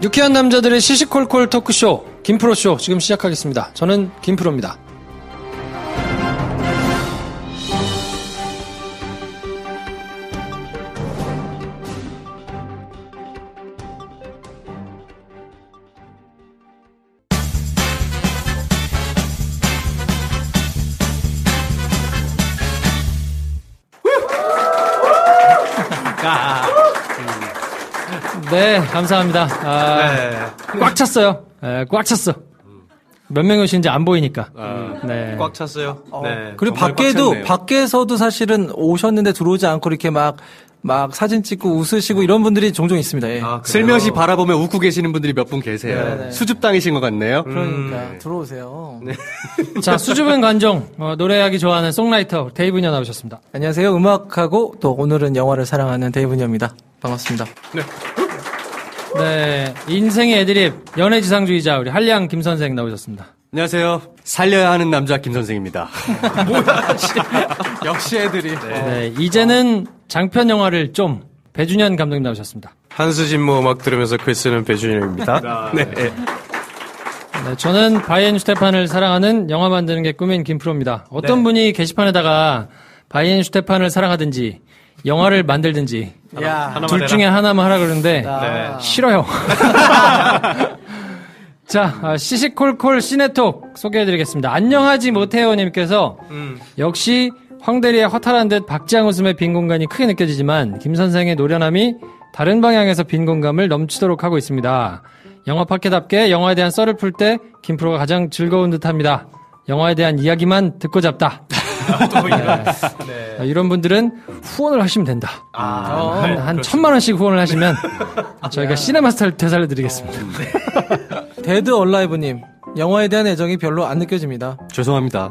유쾌한 남자들의 시시콜콜 토크쇼 김프로쇼 지금 시작하겠습니다. 저는 김프로입니다. 네, 감사합니다. 꽉 찼어요. 네, 꽉 찼어. 몇 명이 오시는지 안 보이니까. 네. 꽉 찼어요. 네. 그리고 밖에서도 사실은 오셨는데 들어오지 않고 이렇게 막 사진 찍고 웃으시고 이런 분들이 종종 있습니다. 예. 슬며시 바라보며 웃고 계시는 분들이 몇 분 계세요. 네네. 수줍당이신 것 같네요. 그러니까 들어오세요. 네. 자, 수줍은 관종, 노래하기 좋아하는 송라이터 데이브녀 나오셨습니다. 안녕하세요. 음악하고 또 오늘은 영화를 사랑하는 데이브녀입니다. 반갑습니다. 네, 인생의 애드립 연애지상주의자 우리 한량 김선생 나오셨습니다. 안녕하세요. 살려야 하는 남자 김선생입니다. 뭐야, 역시 애드립. 네, 이제는 장편 영화를 좀 배준현 감독님 나오셨습니다. 한수진모 음악 들으면서 글 쓰는 배준현입니다. 네. 네, 저는 바이엔슈테판을 사랑하는 영화 만드는 게 꿈인 김프로입니다. 어떤 분이 게시판에다가 바이엔슈테판을 사랑하든지 영화를 만들든지 둘 중에 하나만 하라 그러는데 싫어요. 자, 시시콜콜 시네톡 소개해드리겠습니다. 안녕하지 못해요 님께서 역시 황대리의 허탈한 듯 박지향 웃음의 빈 공간이 크게 느껴지지만 김 선생의 노련함이 다른 방향에서 빈 공간을 넘치도록 하고 있습니다. 영화 파케답게 영화에 대한 썰을 풀 때 김프로가 가장 즐거운 듯합니다. 영화에 대한 이야기만 듣고 잡다. 네. 이런 분들은 후원을 하시면 된다. 한 1,000만 원씩 후원을 하시면 저희가 시네마스터를 되살려드리겠습니다. 데드 얼라이브님, 영화에 대한 애정이 별로 안 느껴집니다. 죄송합니다.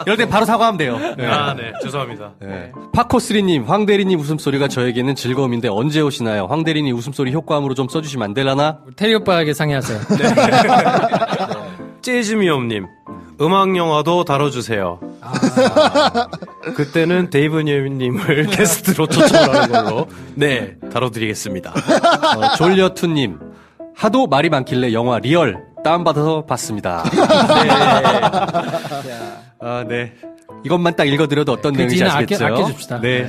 이럴 때 바로 사과하면 돼요. 네. 네. 죄송합니다. 네. 파코스리님, 황대리님 웃음소리가 저에게는 즐거움인데 언제 오시나요? 황대리님 웃음소리 효과음으로 좀 써주시면 안 되려나? 테리 오빠에게 상의하세요. 네. 재즈미엄님, 음악영화도 다뤄주세요. 그때는 데이브님을 게스트로 초청하는 걸로 다뤄드리겠습니다. 졸려투님, 하도 말이 많길래 영화 리얼 다운받아서 봤습니다. 네. 이것만 딱 읽어드려도 어떤 내용인지 아시겠죠? 아껴줍시다. 네.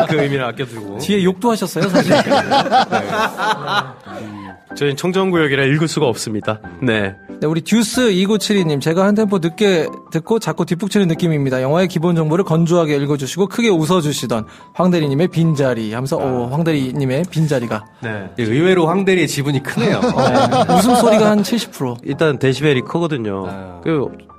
그 의미를 아껴두고. 뒤에 욕도 하셨어요, 사실. 저희는 청정구역이라 읽을 수가 없습니다. 네. 네, 우리 듀스2972님, 제가 한 템포 늦게 듣고 자꾸 뒷북치는 느낌입니다. 영화의 기본 정보를 건조하게 읽어주시고 크게 웃어주시던 황대리님의 빈자리 하면서 황대리님의 빈자리가. 네. 의외로 황대리의 지분이 크네요. 웃음소리가 한 70%. 일단 데시벨이 크거든요.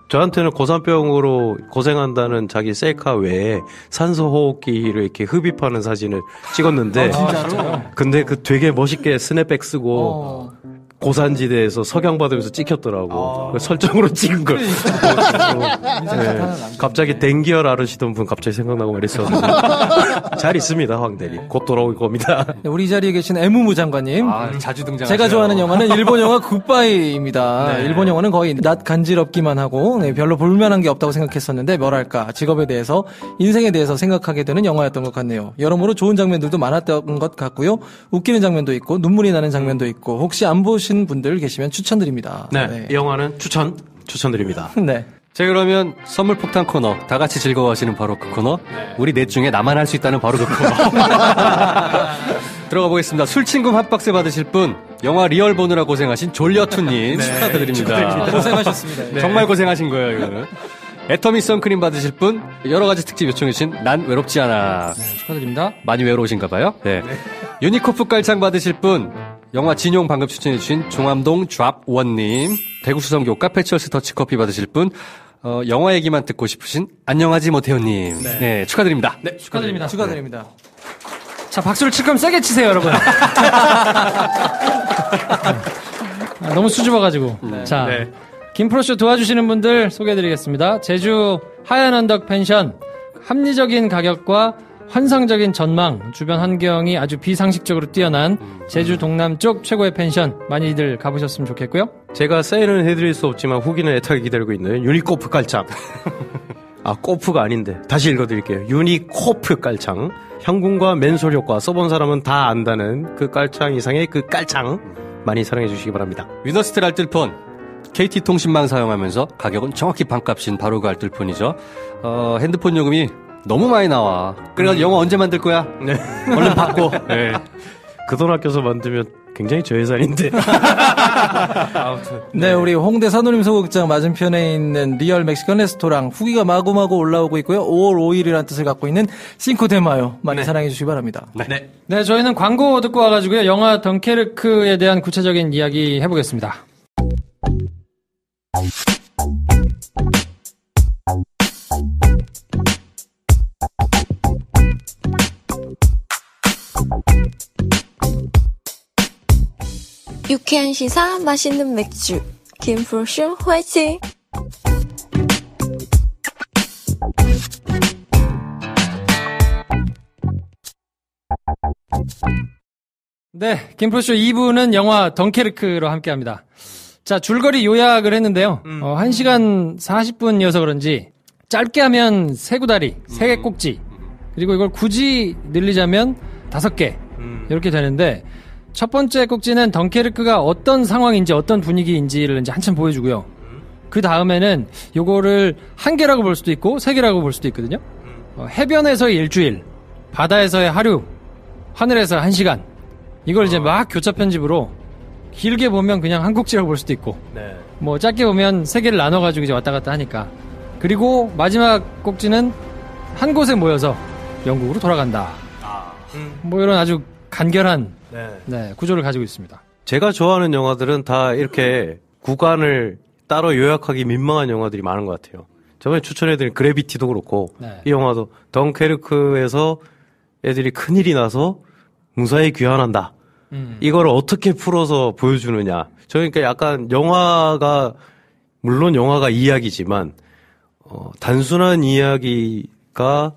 저한테는 고산병으로 고생한다는 자기 셀카 외에 산소호흡기를 이렇게 흡입하는 사진을 찍었는데, 진짜로? 근데 그 되게 멋있게 스냅백 쓰고 고산지대에서 석양받으면서 찍혔더라고. 설정으로 찍은 걸. 갑자기 댕기열 앓으시던 분 갑자기 생각나고 말했어요. 잘 있습니다, 황대리. 곧 돌아올 겁니다. 네, 우리 자리에 계신 에무무 장관님. 자주 등장하시죠. 제가 좋아하는 영화는 일본 영화 굿바이입니다. 네. 일본 영화는 거의 낯 간지럽기만 하고 별로 볼만한 게 없다고 생각했었는데 뭐랄까 직업에 대해서 인생에 대해서 생각하게 되는 영화였던 것 같네요. 여러모로 좋은 장면들도 많았던 것 같고요. 웃기는 장면도 있고 눈물이 나는 장면도 있고 혹시 안 보신 분들 계시면 추천드립니다. 네. 이 영화는 추천드립니다. 네. 자, 그러면 선물 폭탄 코너, 다 같이 즐거워하시는 바로 그 코너, 우리 넷 중에 나만 할 수 있다는 바로 그 코너. 들어가 보겠습니다. 술친금 한 박스 받으실 분, 영화 리얼 보느라 고생하신 졸려투님 축하드립니다. 고생하셨습니다. 정말 고생하신 거예요, 이거는. 애터미 선크림 받으실 분, 여러 가지 특집 요청해주신 난 외롭지 않아. 축하드립니다. 많이 외로우신가 봐요. 네. 유니코프 깔창 받으실 분, 영화 진용 방금 추천해주신 종암동 드랍원님, 대구 수성교 카페철스 더치커피 받으실 분, 영화 얘기만 듣고 싶으신 안녕하지 못해요님. 네, 축하드립니다. 네, 축하드립니다. 축하드립니다. 자, 박수를 칠 거면 세게 치세요, 여러분. 너무 수줍어가지고. 자, 김프로쇼 도와주시는 분들 소개해드리겠습니다. 제주 하얀 언덕 펜션, 합리적인 가격과 환상적인 전망, 주변 환경이 아주 비상식적으로 뛰어난 제주 동남쪽 최고의 펜션, 많이들 가보셨으면 좋겠고요. 제가 세일은 해드릴 수 없지만 후기는 애타게 기다리고 있는 유니코프 깔창. 코프가 아닌데 다시 읽어드릴게요. 유니코프 깔창. 향균과 맨솔 효과 써본 사람은 다 안다는 그 깔창 이상의 그 깔창 많이 사랑해 주시기 바랍니다. 위너스텔 알뜰폰 KT통신망 사용하면서 가격은 정확히 반값인 바로 그 알뜰폰이죠. 핸드폰 요금이 너무 많이 나와. 그래가지고 영화 언제 만들 거야? 네. 얼른 바꿔. 네. 그 돈 아껴서 만들면 굉장히 저예산인데. 네, 우리 홍대 산울림 소극장 맞은편에 있는 리얼 멕시칸 레스토랑 후기가 마구마구 올라오고 있고요. 5월 5일이라는 뜻을 갖고 있는 싱코데마요. 많이 사랑해 주시기 바랍니다. 네, 저희는 광고 듣고 와가지고요. 영화 덩케르크에 대한 구체적인 이야기 해보겠습니다. 유쾌한 시사, 맛있는 맥주. 김프로쇼 화이팅! 네, 김프로쇼 2부는 영화 덩케르크로 함께합니다. 자, 줄거리 요약을 했는데요. 1시간 40분이어서 그런지 짧게 하면 3구다리, 3개 꼭지, 그리고 이걸 굳이 늘리자면 5개 이렇게 되는데, 첫 번째 꼭지는 덩케르크가 어떤 상황인지 어떤 분위기인지를 이제 한참 보여주고요. 그 다음에는 요거를 한 개라고 볼 수도 있고 3개라고 볼 수도 있거든요. 해변에서의 일주일, 바다에서의 하루, 하늘에서 1시간. 이걸 이제 막 교차 편집으로 길게 보면 그냥 한 꼭지라고 볼 수도 있고, 뭐 짧게 보면 3개를 나눠가지고 이제 왔다 갔다 하니까. 그리고 마지막 꼭지는 한 곳에 모여서 영국으로 돌아간다. 뭐 이런 아주 간결한 구조를 가지고 있습니다. 제가 좋아하는 영화들은 다 이렇게 구간을 따로 요약하기 민망한 영화들이 많은 것 같아요. 저번에 추천해드린 그래비티도 그렇고, 이 영화도 덩케르크에서 애들이 큰일이 나서 무사히 귀환한다. 이걸 어떻게 풀어서 보여주느냐. 그러니까 약간 영화가, 물론 영화가 이야기지만, 단순한 이야기가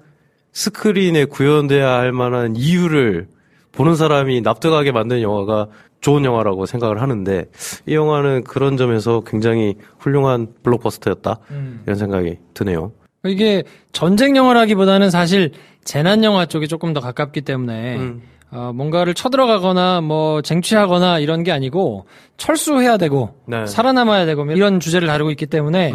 스크린에 구현돼야 할 만한 이유를 보는 사람이 납득하게 만든 영화가 좋은 영화라고 생각을 하는데, 이 영화는 그런 점에서 굉장히 훌륭한 블록버스터였다. 이런 생각이 드네요. 이게 전쟁 영화라기보다는 사실 재난 영화 쪽이 조금 더 가깝기 때문에 뭔가를 쳐들어가거나 뭐 쟁취하거나 이런 게 아니고 철수해야 되고 살아남아야 되고 이런 주제를 다루고 있기 때문에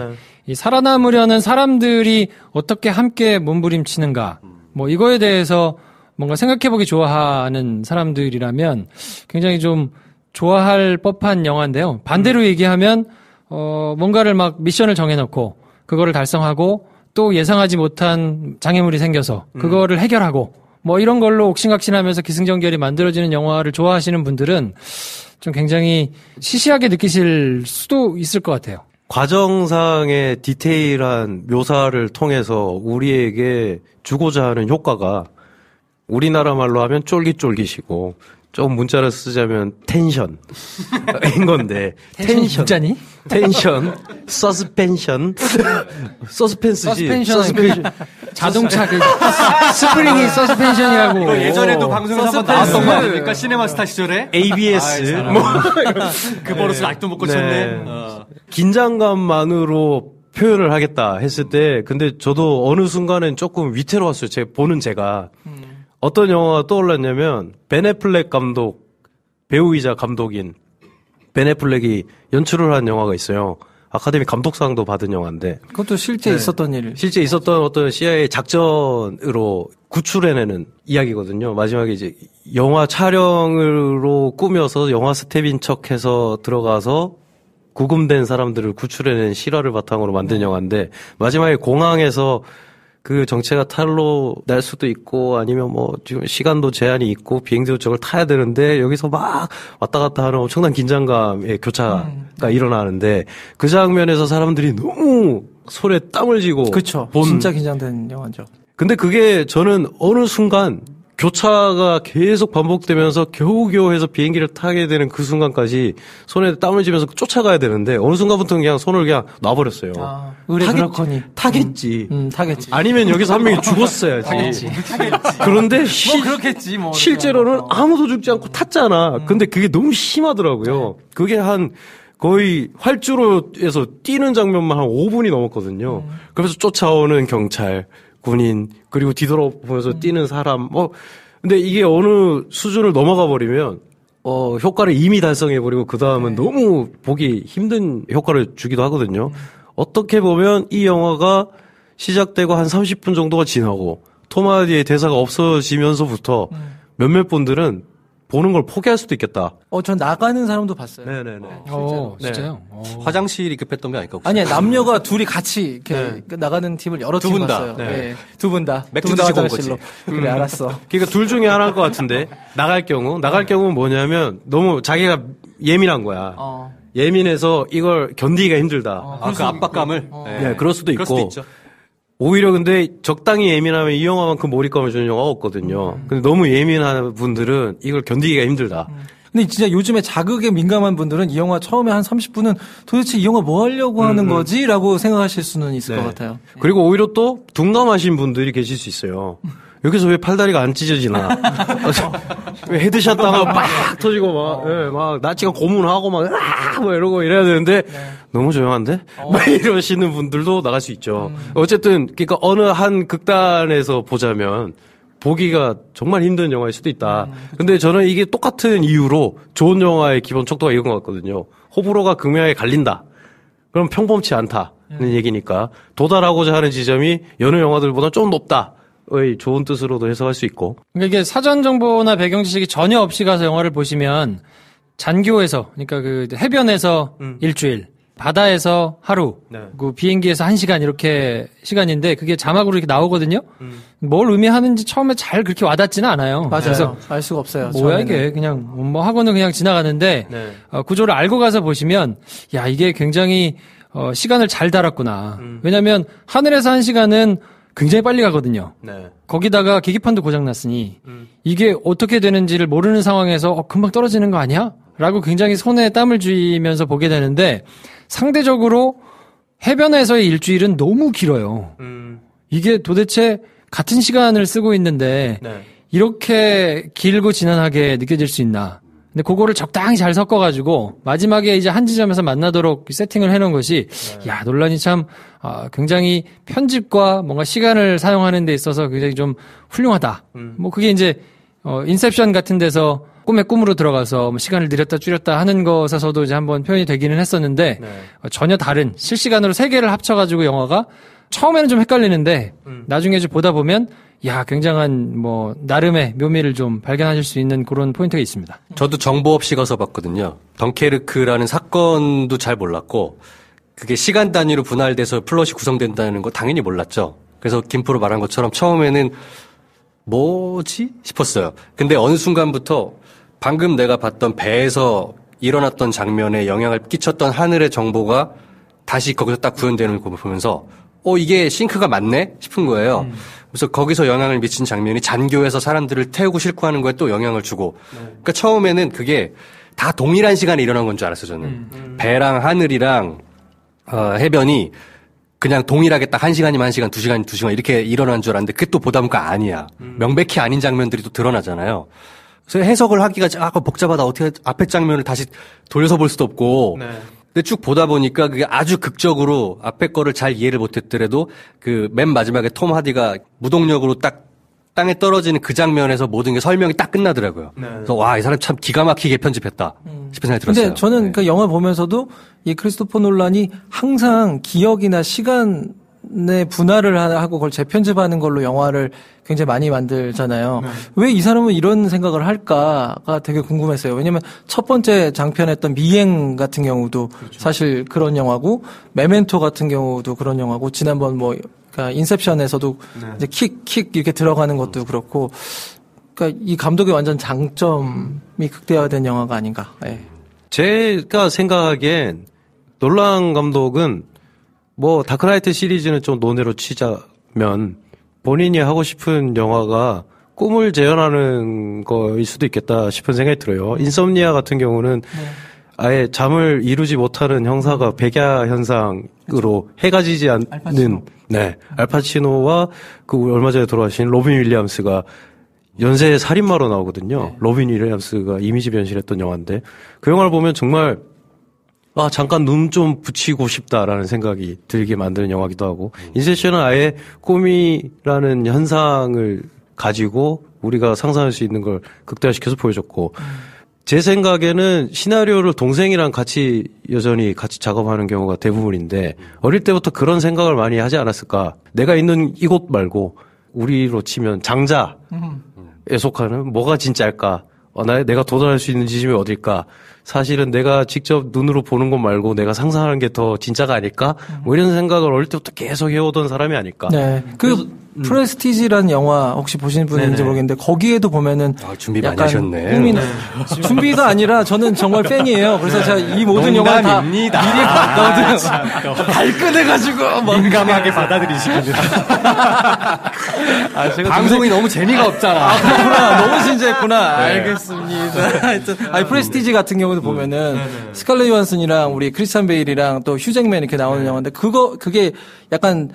이 살아남으려는 사람들이 어떻게 함께 몸부림치는가, 뭐 이거에 대해서 뭔가 생각해보기 좋아하는 사람들이라면 굉장히 좀 좋아할 법한 영화인데요. 반대로 얘기하면 뭔가를 막 미션을 정해놓고 그거를 달성하고 또 예상하지 못한 장애물이 생겨서 그거를 해결하고 뭐 이런 걸로 옥신각신하면서 기승전결이 만들어지는 영화를 좋아하시는 분들은 좀 굉장히 시시하게 느끼실 수도 있을 것 같아요. 과정상의 디테일한 묘사를 통해서 우리에게 주고자 하는 효과가 우리나라 말로 하면 쫄깃쫄깃이고, 좀 문자를 쓰자면 텐션인 건데, 텐션. 진짜니? 텐션, 서스펜션, 서스펜스지. 서스펜션. 자동차 스프링이 서스펜션이라고. 예전에도 방송에서 한번 나왔던 거 아닙니까? 시네마스타 시절에? ABS. 그 버릇을 아직도 못 고쳤네. 긴장감만으로 표현을 하겠다 했을 때, 근데 저도 어느 순간엔 조금 위태로웠어요. 제가. 어떤 영화가 떠올랐냐면, 벤 애플렉 감독, 배우이자 감독인 벤 애플렉이 연출을 한 영화가 있어요. 아카데미 감독상도 받은 영화인데. 그것도 실제 있었던 일. 실제 있었던 어떤 CIA 작전으로 구출해내는 이야기거든요. 마지막에 이제 영화 촬영으로 꾸며서 영화 스텝인 척해서 들어가서 구금된 사람들을 구출해낸 실화를 바탕으로 만든 영화인데, 마지막에 공항에서 그 정체가 탈로 날 수도 있고, 아니면 뭐 지금 시간도 제한이 있고 비행기도 저걸 타야 되는데 여기서 막 왔다 갔다 하는 엄청난 긴장감의 교차가 일어나는데, 그 장면에서 사람들이 너무 손에 땀을 쥐고 그쵸. 진짜 긴장된 영화죠. 근데 그게 저는 어느 순간 교차가 계속 반복되면서 겨우겨우 해서 비행기를 타게 되는 그 순간까지 손에 땀을 쥐면서 쫓아가야 되는데, 어느 순간부터는 그냥 손을 그냥 놔버렸어요. 그렇거니. 타겠지. 타겠지. 아니면 여기서 한 명이 죽었어야지. 타겠지. 그런데 그렇겠지, 뭐. 실제로는 아무도 죽지 않고 탔잖아. 근데 그게 너무 심하더라고요. 그게 한 거의 활주로에서 뛰는 장면만 한 5분이 넘었거든요. 그래서 쫓아오는 경찰, 군인, 그리고 뒤돌아보면서 뛰는 사람, 근데 이게 어느 수준을 넘어가 버리면, 효과를 이미 달성해버리고, 그 다음은 너무 보기 힘든 효과를 주기도 하거든요. 어떻게 보면 이 영화가 시작되고 한 30분 정도가 지나고, 톰 하디의 대사가 없어지면서부터 몇몇 분들은 보는 걸 포기할 수도 있겠다. 전 나가는 사람도 봤어요. 네네네. 진짜요? 화장실이 급했던 게 아닐까? 혹시? 아니야, 남녀가 둘이 같이 이렇게 나가는 팀을 여러 팀 봤어요. 두 분 다. 맥주 드시고 온 거지. 그래, 알았어. 그러니까 둘 중에 하나일 것 같은데, 나갈 경우는 뭐냐면, 너무 자기가 예민한 거야. 예민해서 이걸 견디기가 힘들다. 그 압박감을? 네, 그럴 수도 있고. 그럴 수도 있죠. 오히려 근데 적당히 예민하면 이 영화만큼 몰입감을 주는 영화가 없거든요. 근데 너무 예민한 분들은 이걸 견디기가 힘들다. 근데 진짜 요즘에 자극에 민감한 분들은 이 영화 처음에 한 30분은 도대체 이 영화 뭐 하려고 하는 거지? 라고 생각하실 수는 있을 것 같아요. 그리고 오히려 또 둔감하신 분들이 계실 수 있어요. 여기서 왜 팔다리가 안 찢어지나? 왜 헤드샷 당하고 막 터지고 막 나치가 고문하고 막 이러고 이래야 되는데 너무 조용한데? 막 이러시는 분들도 나갈 수 있죠. 어쨌든 그러니까 어느 한 극단에서 보자면 보기가 정말 힘든 영화일 수도 있다. 근데 저는 이게 똑같은 이유로 좋은 영화의 기본 척도가 이건 것 같거든요. 호불호가 극명하게 갈린다. 그럼 평범치 않다는 얘기니까 도달하고자 하는 지점이 여느 영화들보다 좀 높다. 의 좋은 뜻으로도 해석할 수 있고. 그러니까 이게 사전 정보나 배경 지식이 전혀 없이 가서 영화를 보시면 잔교에서, 그러니까 그 해변에서 일주일, 바다에서 하루, 그 비행기에서 1시간 이렇게 시간인데 그게 자막으로 이렇게 나오거든요. 뭘 의미하는지 처음에 잘 그렇게 와닿지는 않아요. 맞아요. 그래서 알 수가 없어요. 뭐야 처음에는. 이게 그냥 뭐 하고는 그냥 지나가는데 구조를 알고 가서 보시면 야 이게 굉장히 시간을 잘 달았구나. 왜냐하면 하늘에서 1시간은 굉장히 빨리 가거든요. 거기다가 계기판도 고장났으니 이게 어떻게 되는지를 모르는 상황에서 금방 떨어지는 거 아니야? 라고 굉장히 손에 땀을 쥐면서 보게 되는데 상대적으로 해변에서의 일주일은 너무 길어요. 이게 도대체 같은 시간을 쓰고 있는데 이렇게 길고 지난하게 느껴질 수 있나. 근데 그거를 적당히 잘 섞어가지고 마지막에 이제 한 지점에서 만나도록 세팅을 해놓은 것이 야 논란이 참 굉장히 편집과 뭔가 시간을 사용하는 데 있어서 굉장히 좀 훌륭하다. 뭐 그게 이제 인셉션 같은 데서 꿈의 꿈으로 들어가서 뭐 시간을 늘렸다 줄였다 하는 것에서도 이제 한번 표현이 되기는 했었는데 전혀 다른 실시간으로 3개를 합쳐가지고 영화가 처음에는 좀 헷갈리는데 나중에 이제 보다 보면 야, 굉장한, 나름의 묘미를 좀 발견하실 수 있는 그런 포인트가 있습니다. 저도 정보 없이 가서 봤거든요. 덩케르크라는 사건도 잘 몰랐고, 그게 시간 단위로 분할돼서 플롯이 구성된다는 거 당연히 몰랐죠. 그래서 김프로 말한 것처럼 처음에는 뭐지? 싶었어요. 근데 어느 순간부터 방금 내가 봤던 배에서 일어났던 장면에 영향을 끼쳤던 하늘의 정보가 다시 거기서 딱 구현되는 걸 보면서, 이게 싱크가 맞네? 싶은 거예요. 그래서 거기서 영향을 미친 장면이 잔교에서 사람들을 태우고 싣고 하는 거에 또 영향을 주고. 그러니까 처음에는 그게 다 동일한 시간에 일어난 건 줄 알았어요, 저는. 배랑 하늘이랑, 해변이 그냥 동일하게 딱 1시간이면 1시간, 2시간이면 2시간 이렇게 일어난 줄 알았는데 그게 또 보다 보니까 아니야. 명백히 아닌 장면들이 또 드러나잖아요. 그래서 해석을 하기가 조금 복잡하다. 어떻게 앞에 장면을 다시 돌려서 볼 수도 없고. 근데 쭉 보다 보니까 그게 아주 극적으로 앞에 거를 잘 이해를 못했더라도 그 맨 마지막에 톰 하디가 무동력으로 딱 땅에 떨어지는 그 장면에서 모든 게 설명이 딱 끝나더라고요. 그래서 와, 이 사람 참 기가 막히게 편집했다 싶은 생각이 들었어요. 근데 저는 그 영화 보면서도 이 크리스토퍼 놀란이 항상 기억이나 시간의 분할을 하고 그걸 재편집하는 걸로 영화를 굉장히 많이 만들잖아요. 왜 이 사람은 이런 생각을 할까가 되게 궁금했어요. 왜냐면 첫 번째 장편했던 미행 같은 경우도 사실 그런 영화고, 메멘토 같은 경우도 그런 영화고, 지난번 그러니까 인셉션에서도 이제 킥 이렇게 들어가는 것도 그렇고, 그러니까 이 감독의 완전 장점이 극대화된 영화가 아닌가. 네. 제가 생각하기엔 놀란 감독은 다크나이트 시리즈는 좀 논외로 치자면 본인이 하고 싶은 영화가 꿈을 재현하는 거일 수도 있겠다 싶은 생각이 들어요. 인썸니아 같은 경우는 아예 잠을 이루지 못하는 형사가 백야 현상으로 해가 지지 않는 알파치노와 그 얼마 전에 돌아가신 로빈 윌리엄스가 연쇄 살인마로 나오거든요. 로빈 윌리엄스가 이미지 변신했던 영화인데 그 영화를 보면 정말 잠깐 눈 좀 붙이고 싶다라는 생각이 들게 만드는 영화기도 하고, 인셉션은 아예 꿈이라는 현상을 가지고 우리가 상상할 수 있는 걸 극대화시켜서 보여줬고, 제 생각에는 시나리오를 동생이랑 여전히 같이 작업하는 경우가 대부분인데, 어릴 때부터 그런 생각을 많이 하지 않았을까? 내가 있는 이곳 말고, 우리로 치면 장자에 속하는 뭐가 진짜일까? 내가 도달할 수 있는 지점이 어딜까? 사실은 내가 직접 눈으로 보는 것 말고 내가 상상하는 게 더 진짜가 아닐까? 뭐 이런 생각을 어릴 때부터 계속 해오던 사람이 아닐까? 네. 프레스티지라는 영화 혹시 보신 분인지 모르겠는데 거기에도 보면은 준비 많이 하셨네. 꿈이나 준비가 아니라 저는 정말 팬이에요. 그래서 제가 이 모든 영화 다 미리 봤거든요. 발끈해가지고 민감하게 받아들이시거든요. 방송이 너무 재미가 없잖아. 그렇구나. 너무 진지했구나. 네. 알겠습니다. 하여튼 프레스티지 같은 경우도 보면은 스칼렛 요한슨이랑 우리 크리스찬 베일이랑 또 휴잭맨 이렇게 나오는 영화인데 그게 약간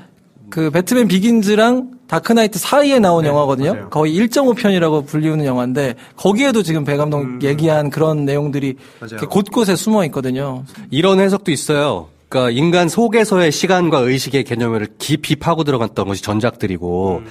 그 배트맨 비긴즈랑 다크나이트 사이에 나온 영화거든요. 맞아요. 거의 1.5편이라고 불리우는 영화인데 거기에도 지금 배 감독 얘기한 그런 내용들이 곳곳에 숨어 있거든요. 이런 해석도 있어요. 그러니까 인간 속에서의 시간과 의식의 개념을 깊이 파고 들어갔던 것이 전작들이고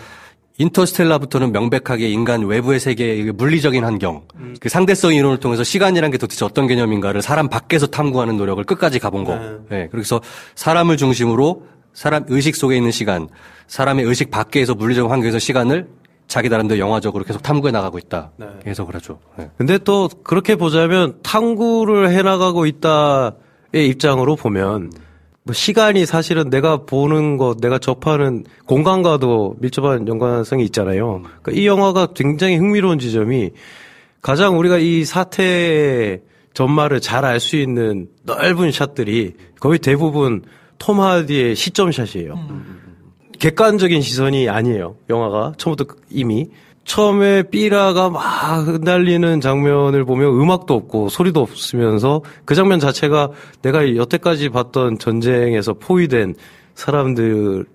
인터스텔라부터는 명백하게 인간 외부의 세계의 물리적인 환경, 그 상대성 이론을 통해서 시간이란 게 도대체 어떤 개념인가를 사람 밖에서 탐구하는 노력을 끝까지 가본 거. 네. 그래서 사람을 중심으로 사람 의식 속에 있는 시간, 사람의 의식 밖에서 물리적 환경에서 시간을 자기 나름대로 영화적으로 계속 탐구해 나가고 있다. 네. 해석을 하죠. 네. 근데 또 그렇게 보자면 탐구를 해 나가고 있다의 입장으로 보면 뭐 시간이 사실은 내가 보는 것, 내가 접하는 공간과도 밀접한 연관성이 있잖아요. 그러니까 이 영화가 굉장히 흥미로운 지점이 가장 우리가 이 사태의 전말을 잘 알 수 있는 넓은 샷들이 거의 대부분 톰 하디의 시점샷이에요. 객관적인 시선이 아니에요. 영화가 처음부터 이미 처음에 삐라가 막 흩날리는 장면을 보면 음악도 없고 소리도 없으면서 그 장면 자체가 내가 여태까지 봤던 전쟁에서 포위된 사람들을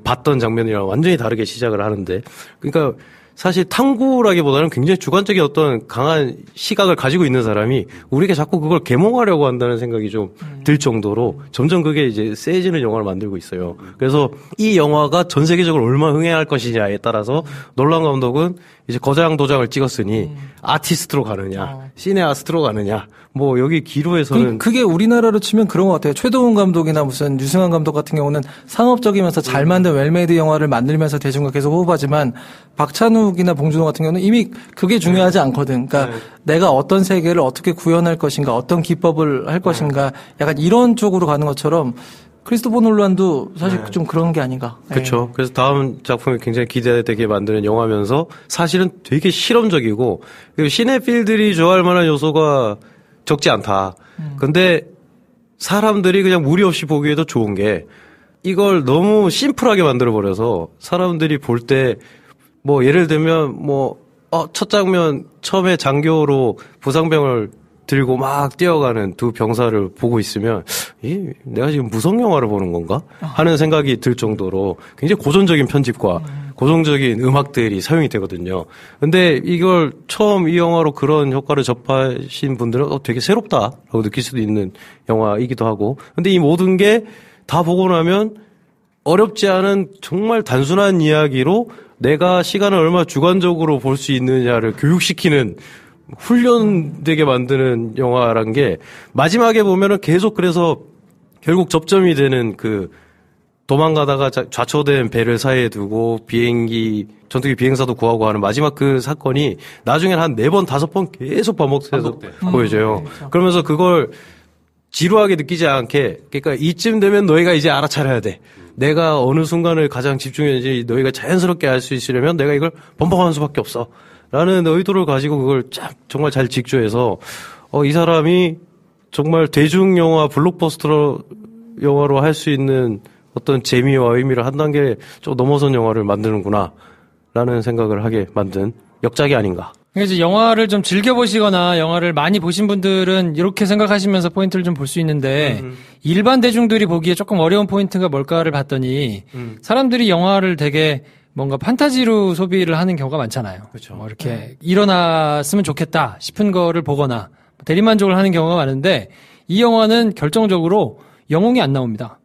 봤던 장면이랑 완전히 다르게 시작을 하는데, 그러니까 사실 탐구라기보다는 굉장히 주관적인 어떤 강한 시각을 가지고 있는 사람이 우리에게 자꾸 그걸 계몽하려고 한다는 생각이 좀 들 정도로 점점 그게 이제 세지는 영화를 만들고 있어요. 그래서 이 영화가 전 세계적으로 얼마나 흥행할 것이냐에 따라서 놀란 감독은 이제 거장 도장을 찍었으니 아티스트로 가느냐, 시네아스트로 가느냐, 뭐 여기 기로에서는 그게 우리나라로 치면 그런 것 같아요. 최동훈 감독이나 무슨 유승환 감독 같은 경우는 상업적이면서 잘 만든 웰메이드 영화를 만들면서 대중과 계속 호흡하지만 박찬욱이나 봉준호 같은 경우는 이미 그게 중요하지 않거든. 그러니까 내가 어떤 세계를 어떻게 구현할 것인가, 어떤 기법을 할 것인가, 약간 이런 쪽으로 가는 것처럼 크리스토퍼 놀란도 사실 좀 그런 게 아닌가. 그렇죠. 그래서 다음 작품이 굉장히 기대되게 만드는 영화면서 사실은 되게 실험적이고, 그리고 시네필들이 좋아할 만한 요소가 적지 않다. 근데 사람들이 그냥 무리 없이 보기에도 좋은 게 이걸 너무 심플하게 만들어버려서 사람들이 볼 때 뭐 예를 들면 첫 장면 처음에 장교로 부상병을 들고 막 뛰어가는 두 병사를 보고 있으면 내가 지금 무성 영화를 보는 건가 하는 생각이 들 정도로 굉장히 고전적인 편집과 고전적인 음악들이 사용이 되거든요. 근데 이걸 처음 이 영화로 그런 효과를 접하신 분들은 되게 새롭다라고 느낄 수도 있는 영화이기도 하고, 근데 이 모든 게 다 보고 나면 어렵지 않은 정말 단순한 이야기로 내가 시간을 얼마나 주관적으로 볼 수 있느냐를 교육시키는, 훈련되게 만드는 영화란 게 마지막에 보면은 계속 그래서 결국 접점이 되는 그 도망가다가 좌초된 배를 사이에 두고 전투기 비행사도 구하고 하는 마지막 그 사건이 나중에 한 4번, 5번 계속 반복해서 보여져요. 그러면서 그걸 지루하게 느끼지 않게, 그러니까 이쯤 되면 너희가 이제 알아차려야 돼. 내가 어느 순간을 가장 집중했는지 너희가 자연스럽게 알 수 있으려면 내가 이걸 번복하는 수밖에 없어. 라는 의도를 가지고 그걸 정말 잘 직조해서, 이 사람이 정말 대중영화, 블록버스터 영화로 할 수 있는 어떤 재미와 의미를 한 단계 좀 넘어선 영화를 만드는구나. 라는 생각을 하게 만든 역작이 아닌가. 이제 영화를 좀 즐겨보시거나 영화를 많이 보신 분들은 이렇게 생각하시면서 포인트를 좀 볼 수 있는데, 일반 대중들이 보기에 조금 어려운 포인트가 뭘까를 봤더니, 사람들이 영화를 되게 뭔가 판타지로 소비를 하는 경우가 많잖아요. 그렇죠. 뭐 이렇게 일어났으면 좋겠다 싶은 거를 보거나 대리만족을 하는 경우가 많은데, 이 영화는 결정적으로 영웅이 안 나옵니다.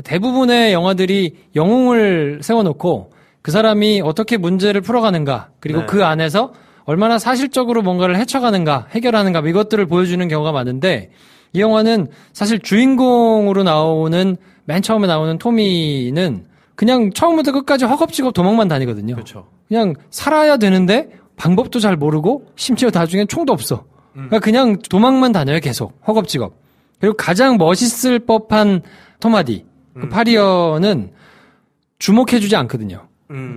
대부분의 영화들이 영웅을 세워놓고 그 사람이 어떻게 문제를 풀어가는가, 그리고 네. 그 안에서 얼마나 사실적으로 뭔가를 헤쳐가는가, 해결하는가, 이것들을 보여주는 경우가 많은데, 이 영화는 사실 주인공으로 나오는, 맨 처음에 나오는 토미는 그냥 처음부터 끝까지 허겁지겁 도망만 다니거든요. 그렇죠. 그냥 살아야 되는데 방법도 잘 모르고 심지어 나중엔 총도 없어. 그러니까 그냥 도망만 다녀요, 계속. 허겁지겁. 그리고 가장 멋있을 법한 토마디, 그 파리어는 주목해주지 않거든요.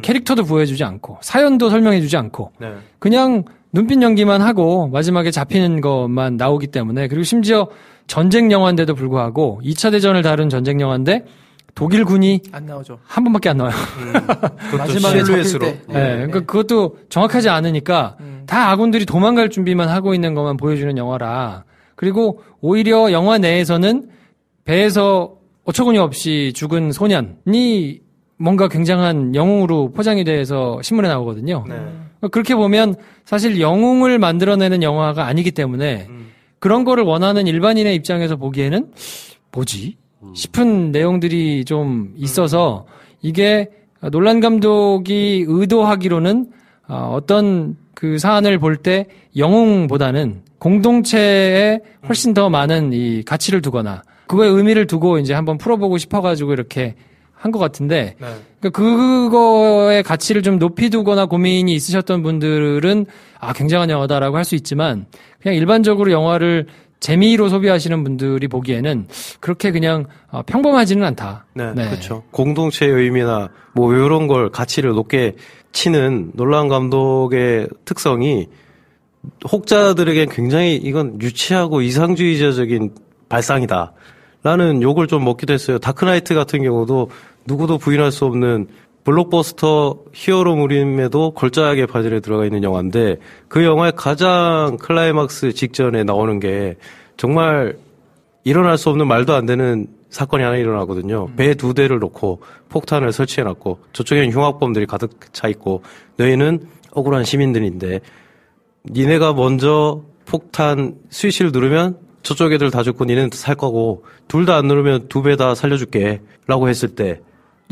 캐릭터도 보여주지 않고 사연도 설명해주지 않고 네. 그냥 눈빛 연기만 하고 마지막에 잡히는 것만 나오기 때문에, 그리고 심지어 전쟁 영화인데도 불구하고 2차 대전을 다룬 전쟁 영화인데 독일군이 안 나오죠. 한 번밖에 안 나와요. 마지막에 실루엣으로. 잡힐 때. 네, 그러니까 그것도 정확하지 않으니까 다 아군들이 도망갈 준비만 하고 있는 것만 보여주는 영화라. 그리고 오히려 영화 내에서는 배에서 어처구니 없이 죽은 소년이 뭔가 굉장한 영웅으로 포장이 돼서 신문에 나오거든요. 네. 그렇게 보면 사실 영웅을 만들어내는 영화가 아니기 때문에 그런 거를 원하는 일반인의 입장에서 보기에는 뭐지? 싶은 내용들이 좀 있어서 이게 놀란 감독이 의도하기로는 어떤 그 사안을 볼 때 영웅보다는 공동체에 훨씬 더 많은 이 가치를 두거나 그거에 의미를 두고 이제 한번 풀어보고 싶어가지고 이렇게 한 것 같은데, 네. 그러니까 그거의 가치를 좀 높이 두거나 고민이 있으셨던 분들은 굉장한 영화다라고 할 수 있지만, 그냥 일반적으로 영화를 재미로 소비하시는 분들이 보기에는 그렇게 그냥 평범하지는 않다. 네, 그렇죠. 공동체의 의미나 뭐 이런 걸 가치를 높게 치는 놀란 감독의 특성이 혹자들에게 굉장히 이건 유치하고 이상주의자적인 발상이다 라는 욕을 좀 먹기도 했어요. 다크나이트 같은 경우도 누구도 부인할 수 없는 블록버스터 히어로물임에도 걸작하게 바지에 들어가 있는 영화인데, 그 영화의 가장 클라이막스 직전에 나오는 게 정말 일어날 수 없는 말도 안 되는 사건이 하나 일어나거든요. 배 2대를 놓고 폭탄을 설치해놨고 저쪽에는 흉악범들이 가득 차 있고 너희는 억울한 시민들인데 니네가 먼저 폭탄 스위치를 누르면 저쪽 애들 다 죽고 니네는 살 거고 둘 다 안 누르면 2배 다 살려줄게 라고 했을 때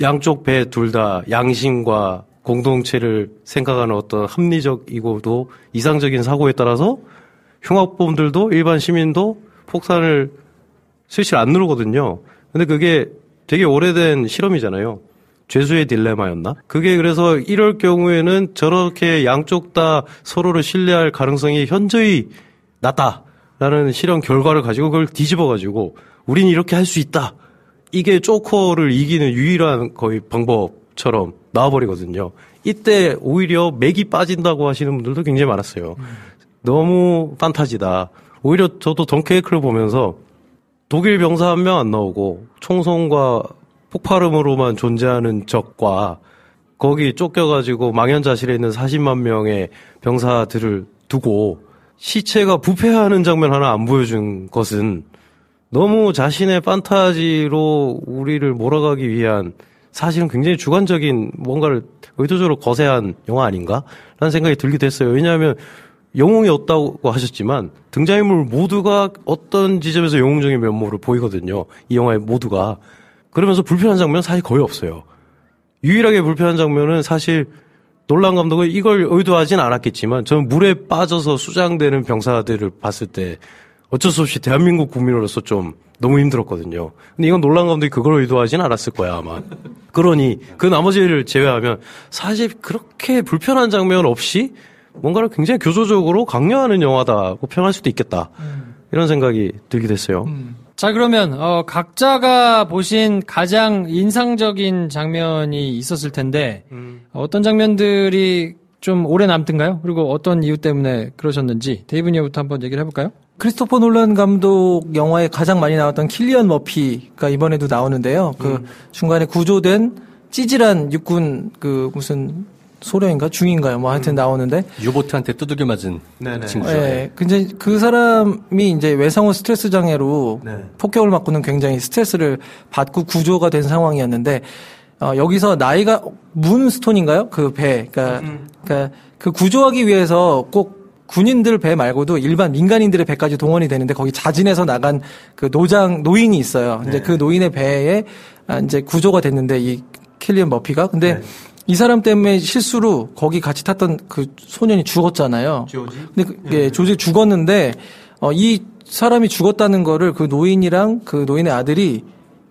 양쪽 배 둘 다 양심과 공동체를 생각하는 어떤 합리적이고도 이상적인 사고에 따라서 흉악범들도 일반 시민도 폭탄을 스위치를 안 누르거든요. 근데 그게 되게 오래된 실험이잖아요. 죄수의 딜레마였나? 그게 그래서 이럴 경우에는 저렇게 양쪽 다 서로를 신뢰할 가능성이 현저히 낮다라는 실험 결과를 가지고 그걸 뒤집어가지고 우린 이렇게 할 수 있다. 이게 조커를 이기는 유일한 거의 방법처럼 나와버리거든요. 이때 오히려 맥이 빠진다고 하시는 분들도 굉장히 많았어요. 너무 판타지다. 오히려 저도 덩케이크를 보면서 독일 병사 한 명 안 나오고 총성과 폭발음으로만 존재하는 적과 거기 쫓겨가지고 망연자실에 있는 40만 명의 병사들을 두고 시체가 부패하는 장면 하나 안 보여준 것은 너무 자신의 판타지로 우리를 몰아가기 위한 사실은 굉장히 주관적인 뭔가를 의도적으로 거세한 영화 아닌가라는 생각이 들기도 했어요. 왜냐하면 영웅이 없다고 하셨지만 등장인물 모두가 어떤 지점에서 영웅적인 면모를 보이거든요. 이 영화의 모두가. 그러면서 불편한 장면은 사실 거의 없어요. 유일하게 불편한 장면은 사실 놀란 감독은 이걸 의도하진 않았겠지만 저는 물에 빠져서 수장되는 병사들을 봤을 때 어쩔 수 없이 대한민국 국민으로서 좀 너무 힘들었거든요. 근데 이건 놀란 감독이 그걸 의도하진 않았을 거야 아마. 그러니 그 나머지를 제외하면 사실 그렇게 불편한 장면 없이 뭔가를 굉장히 교조적으로 강요하는 영화다고 평할 수도 있겠다. 이런 생각이 들기도 했어요. 자, 그러면 각자가 보신 가장 인상적인 장면이 있었을 텐데 어떤 장면들이 좀 오래 남던가요? 그리고 어떤 이유 때문에 그러셨는지 데이브님부터 한번 얘기를 해볼까요? 크리스토퍼 놀란 감독 영화에 가장 많이 나왔던 킬리언 머피가 이번에도 나오는데요. 그 중간에 구조된 찌질한 육군 그 무슨 소령인가 중인가요? 뭐 하여튼 나오는데 유보트한테 두들겨 맞은 친구죠. 네. 근데 그 사람이 이제 외상후 스트레스 장애로 폭격을 맞고는 굉장히 스트레스를 받고 구조가 된 상황이었는데 여기서 나이가 문스톤인가요? 그 배. 그러니까 그 구조하기 위해서 꼭 군인들 배 말고도 일반 민간인들의 배까지 동원이 되는데 거기 자진해서 나간 그 노인이 있어요. 이제 그 노인의 배에 이제 구조가 됐는데 이 킬리언 머피가 근데 이 사람 때문에 실수로 거기 같이 탔던 그 소년이 죽었잖아요. 근데 조지 죽었는데 이 사람이 죽었다는 거를 그 노인이랑 그 노인의 아들이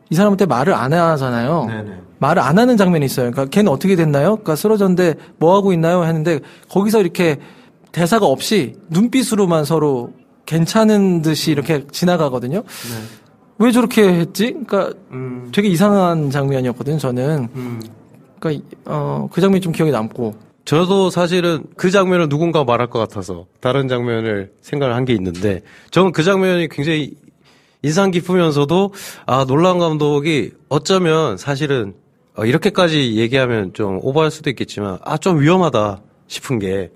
이 사람한테 말을 안 하잖아요. 말을 안 하는 장면이 있어요. 그러니까 걔는 어떻게 됐나요? 그러니까 쓰러졌는데 뭐 하고 있나요? 했는데 거기서 이렇게 대사가 없이 눈빛으로만 서로 괜찮은 듯이 이렇게 지나가거든요. 왜 저렇게 했지? 그러니까 되게 이상한 장면이었거든요. 저는. 그러니까 그 장면이 좀 기억에 남고. 저도 사실은 그 장면을 누군가 말할 것 같아서 다른 장면을 생각을 한 게 있는데 저는 그 장면이 굉장히 인상 깊으면서도 놀란 감독이 어쩌면 사실은 이렇게까지 얘기하면 좀 오버할 수도 있겠지만 좀 위험하다 싶은 게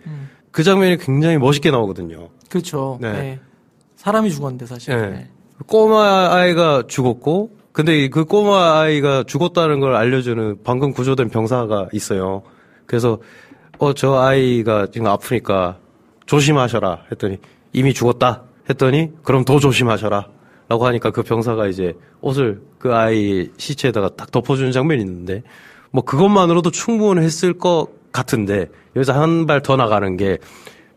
그 장면이 굉장히 멋있게 나오거든요. 그렇죠. 네. 사람이 죽었는데 사실. 네. 꼬마 아이가 죽었고 근데 그 꼬마 아이가 죽었다는 걸 알려주는 방금 구조된 병사가 있어요. 그래서 저 아이가 지금 아프니까 조심하셔라 했더니 이미 죽었다 했더니 그럼 더 조심하셔라 라고 하니까 그 병사가 이제 옷을 그 아이 시체에다가 딱 덮어주는 장면이 있는데 뭐 그것만으로도 충분했을 것 같은데 여기서 한 발 더 나가는 게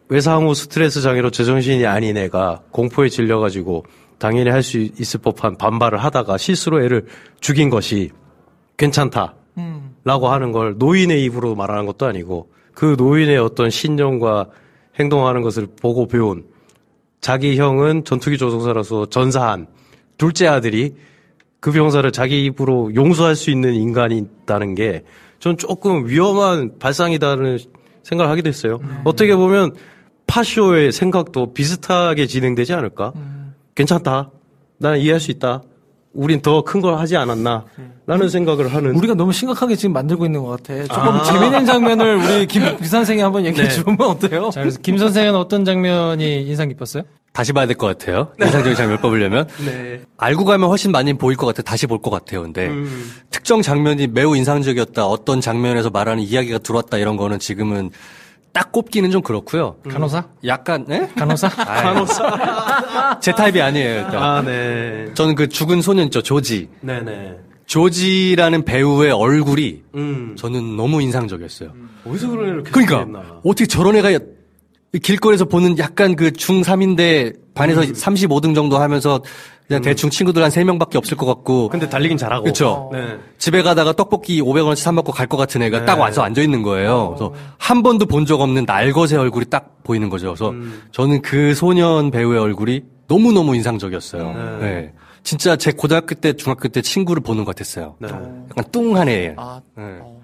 외상 후 스트레스 장애로 제정신이 아닌 애가 공포에 질려가지고 당연히 할 수 있을 법한 반발을 하다가 실수로 애를 죽인 것이 괜찮다 라고 하는 걸 노인의 입으로 말하는 것도 아니고 그 노인의 어떤 신념과 행동하는 것을 보고 배운 자기 형은 전투기 조종사로서 전사한 둘째 아들이 그 병사를 자기 입으로 용서할 수 있는 인간이 있다는 게 전 조금 위험한 발상이다는 생각을 하게 됐어요. 어떻게 보면 파쇼의 생각도 비슷하게 진행되지 않을까? 괜찮다. 나는 이해할 수 있다. 우린 더 큰 걸 하지 않았나? 라는 생각을 하는. 우리가 너무 심각하게 지금 만들고 있는 것 같아. 조금 재미있는 장면을 우리 김 선생이 한번 얘기해 주면 어때요? 자, 그래서 김 선생은 어떤 장면이 인상 깊었어요? 다시 봐야 될 것 같아요. 인상적인 장면을 뽑으려면. 알고 가면 훨씬 많이 보일 것 같아. 다시 볼 것 같아요. 근데 특정 장면이 매우 인상적이었다. 어떤 장면에서 말하는 이야기가 들어왔다. 이런 거는 지금은 딱 꼽기는 좀 그렇고요. 간호사? 약간 간호사? 간호사. 제 타입이 아니에요. 일단. 네. 저는 그 죽은 소년 있죠. 조지. 네네. 조지라는 배우의 얼굴이 저는 너무 인상적이었어요. 어디서 그런 애를 그러니까 어떻게 저런 애가 길거리에서 보는 약간 그 중3인데 반에서 35등 정도 하면서 그냥 대충 친구들 한 3명밖에 없을 것 같고. 근데 달리긴 잘하고. 그렇죠. 네. 집에 가다가 떡볶이 500원어치 사 먹고 갈 것 같은 애가 딱 와서 앉아 있는 거예요. 그래서 한 번도 본 적 없는 날것의 얼굴이 딱 보이는 거죠. 그래서 저는 그 소년 배우의 얼굴이 너무너무 인상적이었어요. 네. 진짜 제 고등학교 때, 중학교 때 친구를 보는 것 같았어요. 네. 약간 뚱한 애.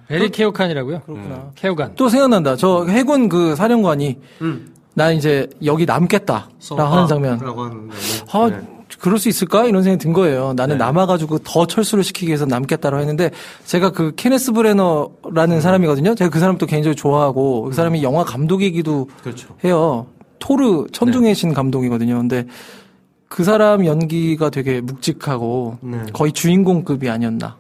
베리 케오칸이라고요? 그렇구나. 케오간. 또 생각난다. 저 해군 그 사령관이 나 이제 여기 남겠다 라고 하는 장면. 그럴 수 있을까? 이런 생각이 든 거예요. 나는 남아가지고 더 철수를 시키기 위해서 남겠다라고 했는데 제가 그 케네스 브레너라는 사람이거든요. 제가 그 사람 또 개인적으로 좋아하고 그 사람이 영화 감독이기도 해요. 토르 천둥의 신 감독이거든요. 근데 그 사람 연기가 되게 묵직하고 거의 주인공급이 아니었나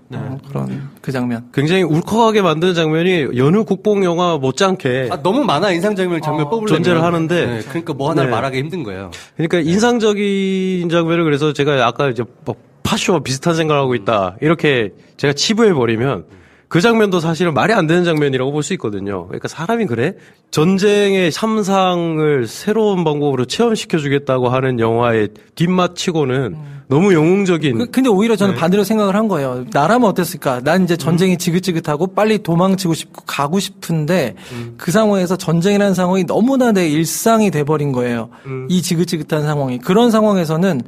그런 그 장면. 굉장히 울컥하게 만드는 장면이 여느 국뽕 영화 못지않게 너무 많아 인상적인 장면 뽑으려면 존재를 하는데 네, 그러니까 뭐 하나를 말하기 힘든 거예요. 그러니까 인상적인 장면을 그래서 제가 아까 이제 뭐 파쇼와 비슷한 생각을 하고 있다 이렇게 제가 치부해 버리면 그 장면도 사실은 말이 안 되는 장면이라고 볼 수 있거든요. 그러니까 사람이 그래? 전쟁의 참상을 새로운 방법으로 체험시켜주겠다고 하는 영화의 뒷맛치고는 너무 영웅적인. 근데 오히려 저는 반대로 생각을 한 거예요. 나라면 어땠을까? 난 이제 전쟁이 지긋지긋하고 빨리 도망치고 싶고 가고 싶은데 그 상황에서 전쟁이라는 상황이 너무나 내 일상이 돼버린 거예요. 이 지긋지긋한 상황이. 그런 상황에서는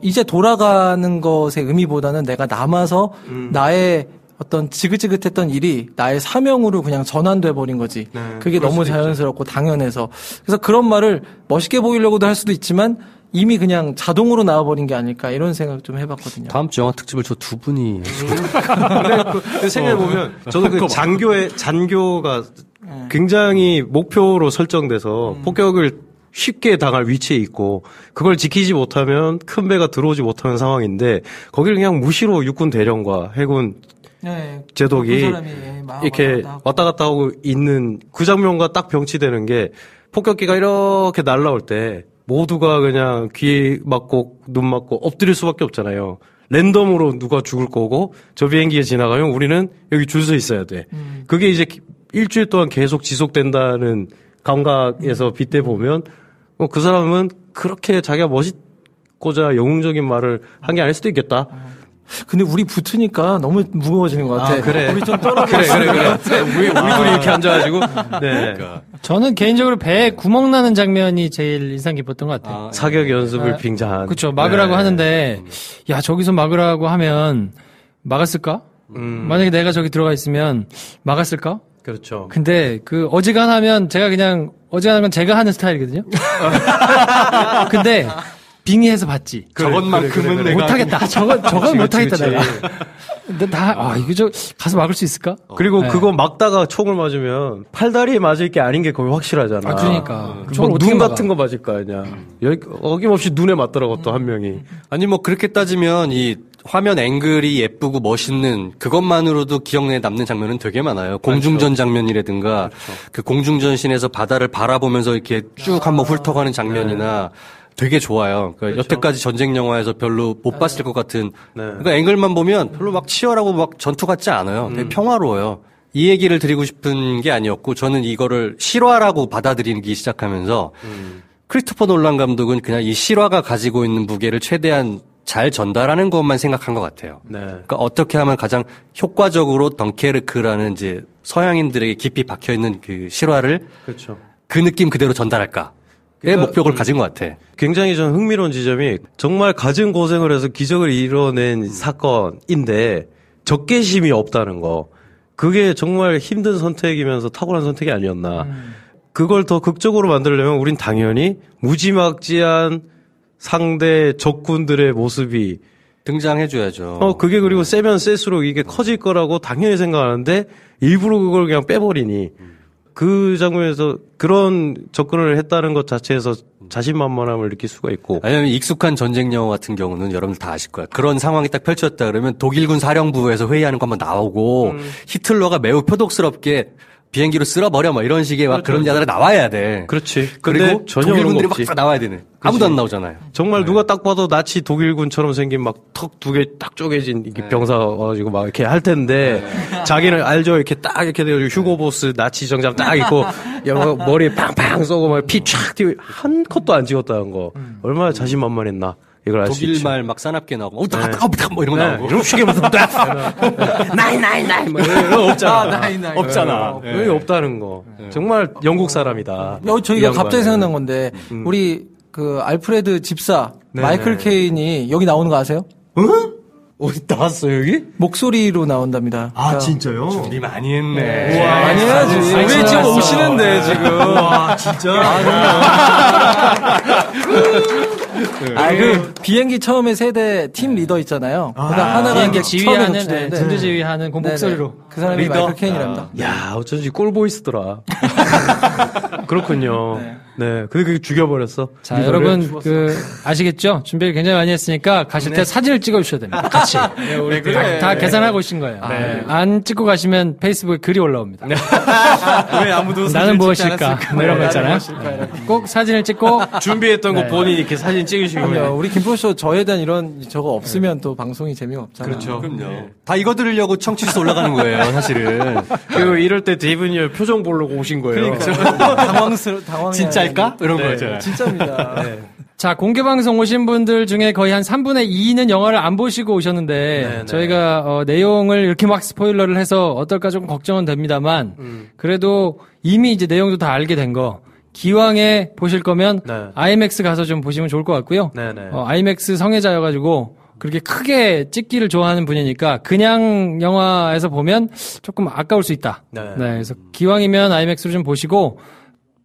이제 돌아가는 것의 의미보다는 내가 남아서 나의 어떤 지긋지긋했던 일이 나의 사명으로 그냥 전환돼 버린 거지. 그게 너무 자연스럽고 당연해서. 그래서 그런 말을 멋있게 보이려고도 할 수도 있지만 이미 그냥 자동으로 나와버린 게 아닐까 이런 생각 좀 해봤거든요. 다음 주 영화 특집을 저 두 분이 근데 생각해보면 저는 그 잔교가 굉장히 목표로 설정돼서 폭격을 쉽게 당할 위치에 있고 그걸 지키지 못하면 큰 배가 들어오지 못하는 상황인데 거기를 그냥 무시로 육군 대령과 해군 제독이 이렇게 왔다 갔다 하고 있는 그 장면과 딱 병치되는 게 폭격기가 이렇게 날라올 때 모두가 그냥 귀 막고 눈 막고 엎드릴 수밖에 없잖아요. 랜덤으로 누가 죽을 거고 저 비행기에 지나가면 우리는 여기 줄 서 있어야 돼. 그게 이제 일주일 동안 계속 지속된다는 감각에서 빗대 보면 그 사람은 그렇게 자기가 멋있고자 영웅적인 말을 한 게 아닐 수도 있겠다. 근데 우리 붙으니까 너무 무거워지는 것 같아. 그래. 우리 좀 떨어져. 그래. 우리 둘이 이렇게 앉아가지고. 네. 저는 개인적으로 배에 구멍 나는 장면이 제일 인상 깊었던 것 같아요. 사격 연습을 빙자한. 그렇죠. 막으라고 하는데, 야, 저기서 막으라고 하면 막았을까? 만약에 내가 저기 들어가 있으면 막았을까? 그렇죠. 근데 그 어지간하면 제가 그냥 어지간한 건 제가 하는 스타일이거든요. 근데 빙의해서 봤지. 저것만큼은 내가 못하겠다. 저건 못하겠다 내가. 근데 이거 저 가서 막을 수 있을까? 그리고 네. 그거 막다가 총을 맞으면 팔다리에 맞을 게 아닌 게 거의 확실하잖아. 그러니까. 눈 같은 거 맞을 거 아니야. 어김없이 눈에 맞더라고 또 한 명이. 아니 뭐 그렇게 따지면 이 화면 앵글이 예쁘고 멋있는 그것만으로도 기억에 남는 장면은 되게 많아요. 공중전 장면이라든가 그 공중전신에서 바다를 바라보면서 이렇게 쭉 한번 훑어가는 장면이나 되게 좋아요. 그러니까 여태까지 전쟁 영화에서 별로 못 봤을 것 같은. 그러니까 앵글만 보면 별로 막 치열하고 막 전투 같지 않아요. 되게 평화로워요. 이 얘기를 드리고 싶은 게 아니었고 저는 이거를 실화라고 받아들이기 시작하면서 크리스토퍼 놀란 감독은 그냥 이 실화가 가지고 있는 무게를 최대한 잘 전달하는 것만 생각한 것 같아요. 네. 그러니까 어떻게 하면 가장 효과적으로 덩케르크라는 이제 서양인들에게 깊이 박혀 있는 그 실화를 그렇죠. 그 느낌 그대로 전달할까의 목표를 가진 것 같아. 굉장히 전 흥미로운 지점이 정말 갖은 고생을 해서 기적을 이뤄낸 사건인데 적개심이 없다는 거. 그게 정말 힘든 선택이면서 탁월한 선택이 아니었나. 그걸 더 극적으로 만들려면 우린 당연히 무지막지한 상대 적군들의 모습이 등장해줘야죠. 그게 그리고 세면 셀수록 이게 커질 거라고 당연히 생각하는데 일부러 그걸 그냥 빼버리니 그 장면에서 그런 접근을 했다는 것 자체에서 자신만만함을 느낄 수가 있고. 아니면 익숙한 전쟁 영화 같은 경우는 여러분들 다 아실 거야. 그런 상황이 딱 펼쳐졌다 그러면 독일군 사령부에서 회의하는 거 한번 나오고 히틀러가 매우 표독스럽게 비행기로 쓸어버려 뭐 이런 식의 막 그런 자들이 나와야 돼. 그렇지. 그리고 전혀 그런 거 독일군들이 없지. 막 나와야 되네. 아무도 안 나오잖아요. 정말 누가 딱 봐도 나치 독일군처럼 생긴 막 턱 두 개 딱 쪼개진 이렇게 병사 와가지고 막 이렇게 할 텐데 자기는 알죠. 이렇게 딱 이렇게 돼가지고 휴고보스 나치 정장 딱 입고 머리에 팡팡 쏘고 막 피 촥 튀고 한 컷도 안 찍었다는 거. 얼마나 자신만만했나. 이걸 알 수 있죠. 독일말 막 사납게 나오고 뭐 이런 거 나오고. 이런 식의 무슨 나이 뭐 이런 거 없잖아. 없잖아. 왜 없다는 거. 정말 영국 사람이다. 저희가 갑자기 생각난 건데 우리 그 알프레드 집사 마이클 케인이 여기 나오는 거 아세요? 어디 나왔어 여기? 목소리로 나온답니다. 아, 진짜요? 준비 많이 했네. 많이 해야지. 우리 지금 오시는데 지금. 와, 진짜. 그 비행기 처음에 세대 팀 리더 있잖아요. 그러니까 하나가 비행기 이제 처음에 지휘하는 노출되는데 전투 지휘하는 그 목소리로. 그 사람이 마이클 케인이랍니다. 야, 어쩐지 꿀보이스더라. 그렇군요. 네. 근데 그게 죽여버렸어. 자, 여러분, 아시겠죠? 준비를 굉장히 많이 했으니까 가실 때 사진을 찍어 주셔야 됩니다. 같이. 네, 우리 다 계산하고 오신 거예요. 안 찍고 가시면 페이스북에 글이 올라옵니다. 왜 아무도 나는 무엇일까? 뭐 이런 거 있잖아요. 꼭 사진을 찍고 준비했던 거 본인이 이렇게 사진 찍으시고. 우리 김포쇼 저에 대한 이런 저거 없으면 또 방송이 재미가 없잖아요. 그렇죠. 그럼요. 다 이거 들으려고 청취수 올라가는 거예요, 사실은. 그리고 이럴 때 데이브니얼 표정 보려고 오신 거예요. 당황해. 진짜일까? 이런 거 있잖아요. 진짜입니다. 자, 공개방송 오신 분들 중에 거의 한 3분의 2는 영화를 안 보시고 오셨는데, 저희가, 내용을 이렇게 막 스포일러를 해서 어떨까 좀 걱정은 됩니다만, 그래도 이미 이제 내용도 다 알게 된 거, 기왕에 보실 거면, IMAX 가서 좀 보시면 좋을 것 같고요. IMAX 성애자여가지고, 그렇게 크게 찍기를 좋아하는 분이니까, 그냥 영화에서 보면 조금 아까울 수 있다. 그래서 기왕이면 IMAX로 좀 보시고,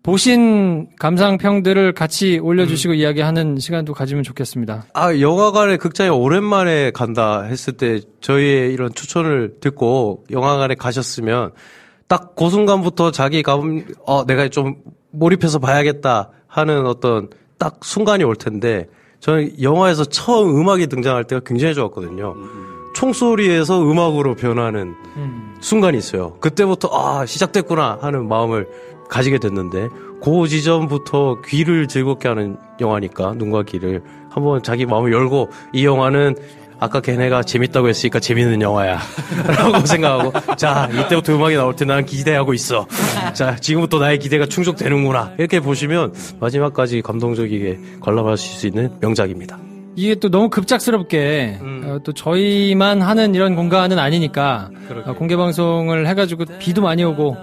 보신 감상평들을 같이 올려주시고 이야기하는 시간도 가지면 좋겠습니다. 영화관에 극장에 오랜만에 간다 했을 때 저희의 이런 추천을 듣고 영화관에 가셨으면 딱 그 순간부터 내가 좀 몰입해서 봐야겠다 하는 어떤 딱 순간이 올 텐데 저는 영화에서 처음 음악이 등장할 때가 굉장히 좋았거든요. 총소리에서 음악으로 변하는 순간이 있어요. 그때부터 시작됐구나 하는 마음을 가지게 됐는데 그 지점부터 귀를 즐겁게 하는 영화니까 눈과 귀를 한번 자기 마음을 열고 이 영화는 아까 걔네가 재밌다고 했으니까 재밌는 영화야 라고 생각하고 자 이때부터 음악이 나올 때 난 기대하고 있어. 자 지금부터 나의 기대가 충족되는구나 이렇게 보시면 마지막까지 감동적이게 관람하실 수 있는 명작입니다. 이게 또 너무 급작스럽게 또 저희만 하는 이런 공간은 아니니까 공개 방송을 해가지고 비도 많이 오고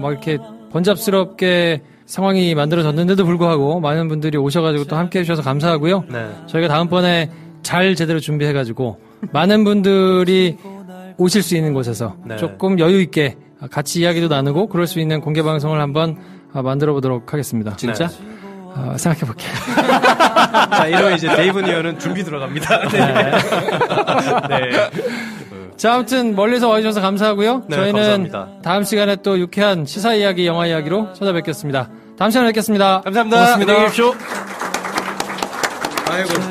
막 이렇게 번잡스럽게 상황이 만들어졌는데도 불구하고 많은 분들이 오셔가지고 또 함께 해주셔서 감사하고요. 네. 저희가 다음번에 잘 제대로 준비해가지고 많은 분들이 오실 수 있는 곳에서 네. 조금 여유 있게 같이 이야기도 나누고 그럴 수 있는 공개 방송을 한번 만들어 보도록 하겠습니다. 진짜? 네. 생각해 볼게요. 자, 이러면 이제 데이브 니어는 준비 들어갑니다. 네. 네. 자, 아무튼 멀리서 와주셔서 감사하고요. 네, 저희는 감사합니다. 다음 시간에 또 유쾌한 시사 이야기, 영화 이야기로 찾아뵙겠습니다. 다음 시간에 뵙겠습니다. 감사합니다. 고맙습니다. 안녕히 계십시오. 아이고.